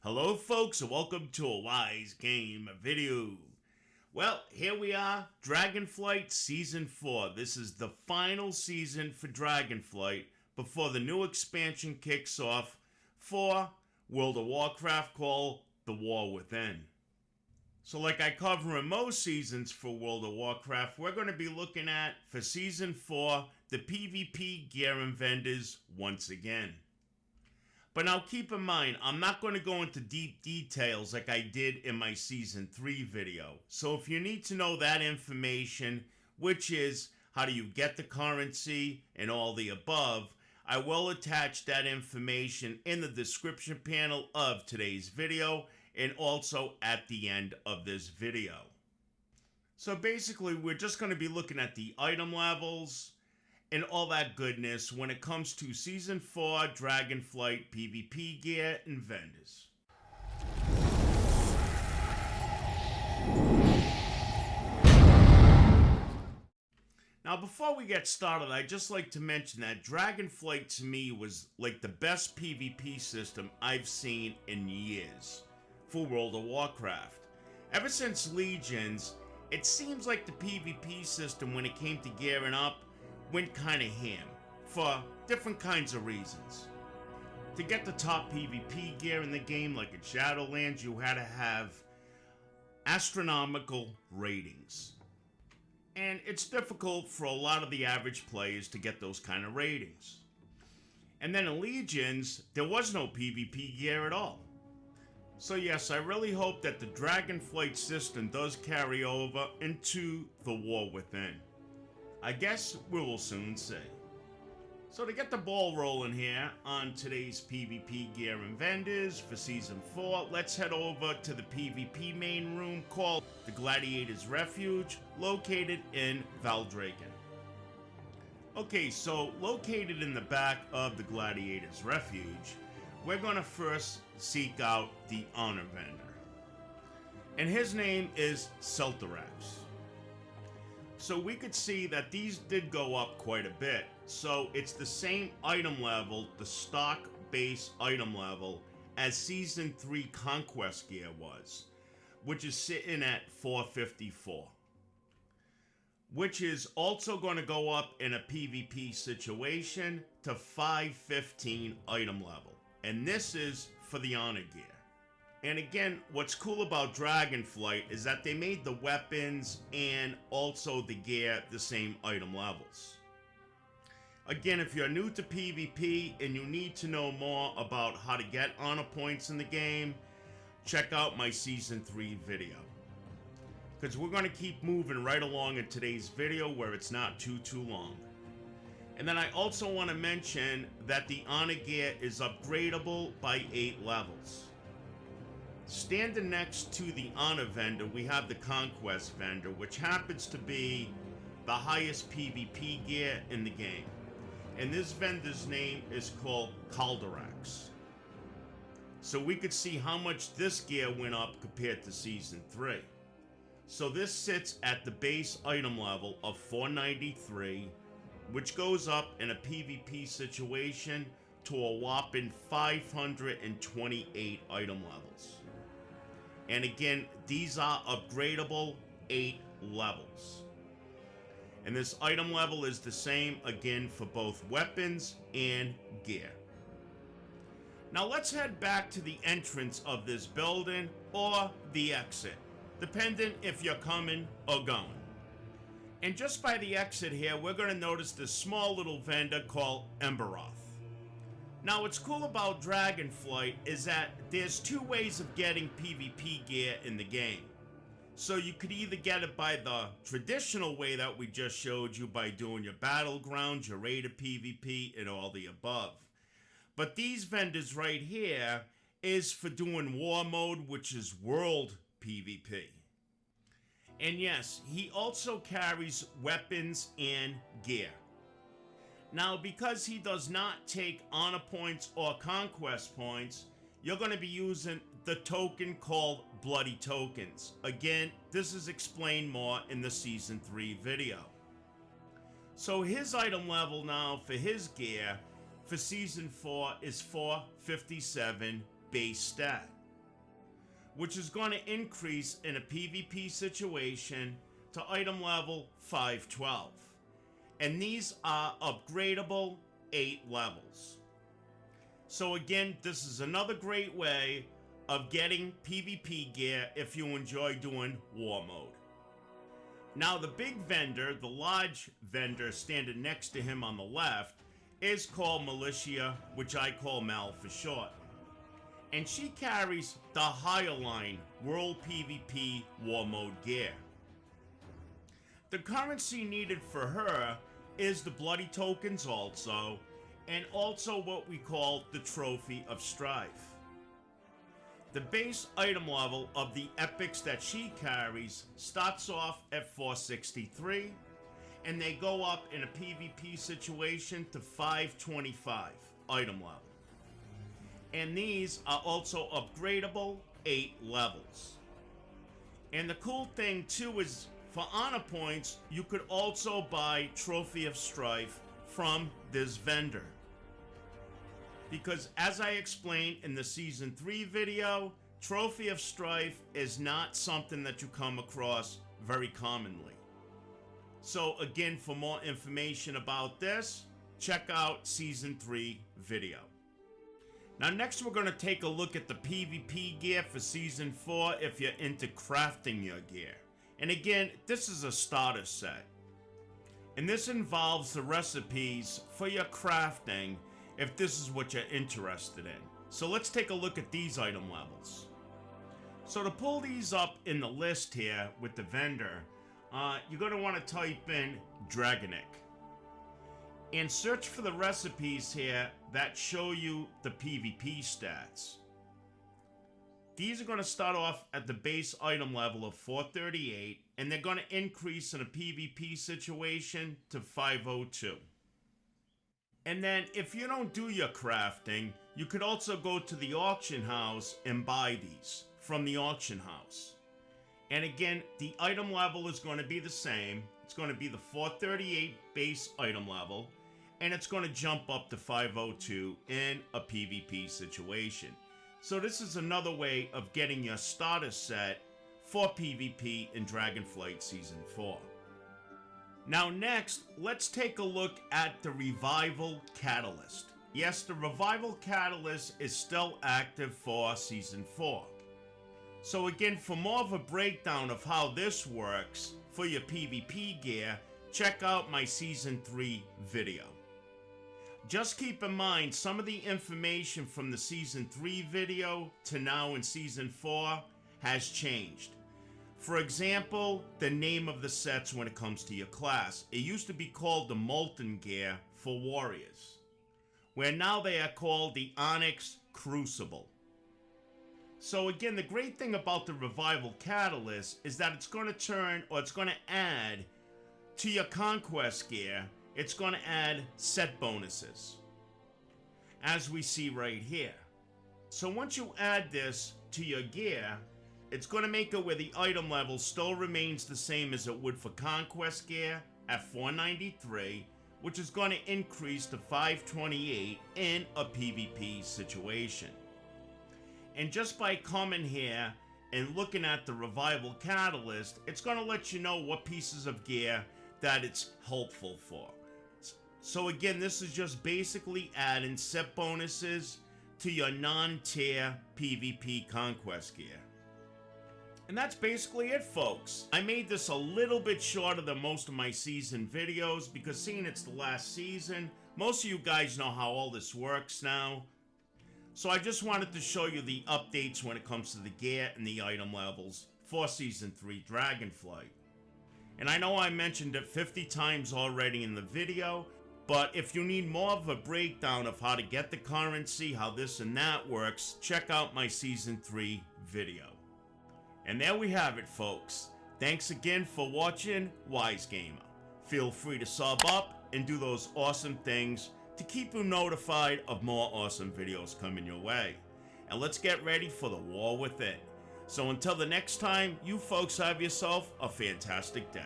Hello folks and welcome to a Wise Game video. Well, here we are, Dragonflight Season 4. This is the final season for Dragonflight before the new expansion kicks off for World of Warcraft called The War Within. So like I cover in most seasons for World of Warcraft, we're going to be looking at, for Season 4, the PvP gear and vendors once again. But now keep in mind, I'm not going to go into deep details like I did in my Season 3 video. So if you need to know that information, which is how do you get the currency and all the above, I will attach that information in the description panel of today's video and also at the end of this video. So basically, we're just going to be looking at the item levels and all that goodness when it comes to Season 4 Dragonflight PvP gear and vendors. Now before we get started, I'd just like to mention that Dragonflight to me was like the best PvP system I've seen in years for World of Warcraft. Ever since Legions, it seems like the PvP system when it came to gearing up went kinda ham, for different kinds of reasons. To get the top PvP gear in the game, like in Shadowlands, you had to have astronomical ratings. And it's difficult for a lot of the average players to get those kind of ratings. And then in Legions, there was no PvP gear at all. So yes, I really hope that the Dragonflight system does carry over into the War Within. I guess we will soon see. So to get the ball rolling here on today's PvP gear and vendors for Season 4, let's head over to the PvP main room called the Gladiator's Refuge, located in Valdraken. Okay, so located in the back of the Gladiator's Refuge, we're going to first seek out the honor vendor. And his name is Celtirax. So we could see that these did go up quite a bit. So it's the same item level, the stock base item level, as Season 3 Conquest gear was, which is sitting at 454. Which is also going to go up in a PvP situation to 515 item level. And this is for the honor gear. And again, what's cool about Dragonflight is that they made the weapons and also the gear the same item levels. Again, if you're new to PvP and you need to know more about how to get honor points in the game, check out my Season 3 video. Because we're going to keep moving right along in today's video where it's not too long. And then I also want to mention that the honor gear is upgradable by 8 levels. Standing next to the honor vendor, we have the conquest vendor, which happens to be the highest PvP gear in the game. And this vendor's name is called Calderax. So we could see how much this gear went up compared to Season 3. So this sits at the base item level of 493, which goes up in a PvP situation to a whopping 528 item levels. And again, these are upgradable 8 levels. And this item level is the same again for both weapons and gear. Now let's head back to the entrance of this building or the exit, depending if you're coming or going. And just by the exit here, we're going to notice this small little vendor called Emberoth. Now what's cool about Dragonflight is that there's 2 ways of getting PvP gear in the game. So you could either get it by the traditional way that we just showed you by doing your battlegrounds, your rated PvP, and all the above. But these vendors right here is for doing war mode, which is world PvP. And yes, he also carries weapons and gear. Now, because he does not take honor points or conquest points, you're going to be using the token called Bloody Tokens. Again, this is explained more in the Season 3 video. So his item level now for his gear for Season 4 is 457 base stat. which is going to increase in a PvP situation to item level 512. And these are upgradable 8 levels. So again, this is another great way of getting PvP gear if you enjoy doing war mode. Now the big vendor, the large vendor standing next to him on the left, is called Militia, which I call Mal for short. And she carries the higher line World PvP war mode gear. The currency needed for her is the bloody tokens also, and also what we call the Trophy of Strife. The base item level of the epics that she carries starts off at 463, and they go up in a PvP situation to 525 item level. And these are also upgradable 8 levels. And the cool thing too is, for honor points, you could also buy Trophy of Strife from this vendor. Because as I explained in the Season 3 video, Trophy of Strife is not something that you come across very commonly. So again, for more information about this, check out Season 3 video. Now next we're going to take a look at the PvP gear for Season 4 if you're into crafting your gear. And again, this is a starter set. And this involves the recipes for your crafting if this is what you're interested in. So let's take a look at these item levels. So to pull these up in the list here with the vendor, you're going to want to type in Dragonic. And search for the recipes here that show you the PvP stats. These are going to start off at the base item level of 438, and they're going to increase in a PvP situation to 502. And then if you don't do your crafting, you could also go to the auction house and buy these from the auction house. And again, the item level is going to be the same. It's going to be the 438 base item level, and it's going to jump up to 502 in a PvP situation. So this is another way of getting your starter set for PvP in Dragonflight Season 4. Now next, let's take a look at the Revival Catalyst. Yes, the Revival Catalyst is still active for Season 4. So again, for more of a breakdown of how this works for your PvP gear, check out my Season 3 video. Just keep in mind, some of the information from the Season 3 video to now in Season 4 has changed. For example, the name of the sets when it comes to your class. It used to be called the Molten Gear for Warriors, where now they are called the Onyx Crucible. So again, the great thing about the Revival Catalyst is that it's going to turn, or it's going to add to your Conquest gear. It's going to add set bonuses, as we see right here. So once you add this to your gear, it's going to make it where the item level still remains the same as it would for Conquest gear at 493, which is going to increase to 528 in a PvP situation. And just by coming here and looking at the Revival Catalyst, it's going to let you know what pieces of gear that it's helpful for. So again, this is just basically adding set bonuses to your non-tier PvP Conquest gear. And that's basically it, folks. I made this a little bit shorter than most of my season videos because seeing it's the last season, most of you guys know how all this works now. So I just wanted to show you the updates when it comes to the gear and the item levels for Season 3 Dragonflight. And I know I mentioned it 50 times already in the video, but if you need more of a breakdown of how to get the currency, how this and that works, check out my Season 3 video. And there we have it, folks. Thanks again for watching Wise Gamer. Feel free to sub up and do those awesome things to keep you notified of more awesome videos coming your way. And let's get ready for the war within. So until the next time, you folks have yourself a fantastic day.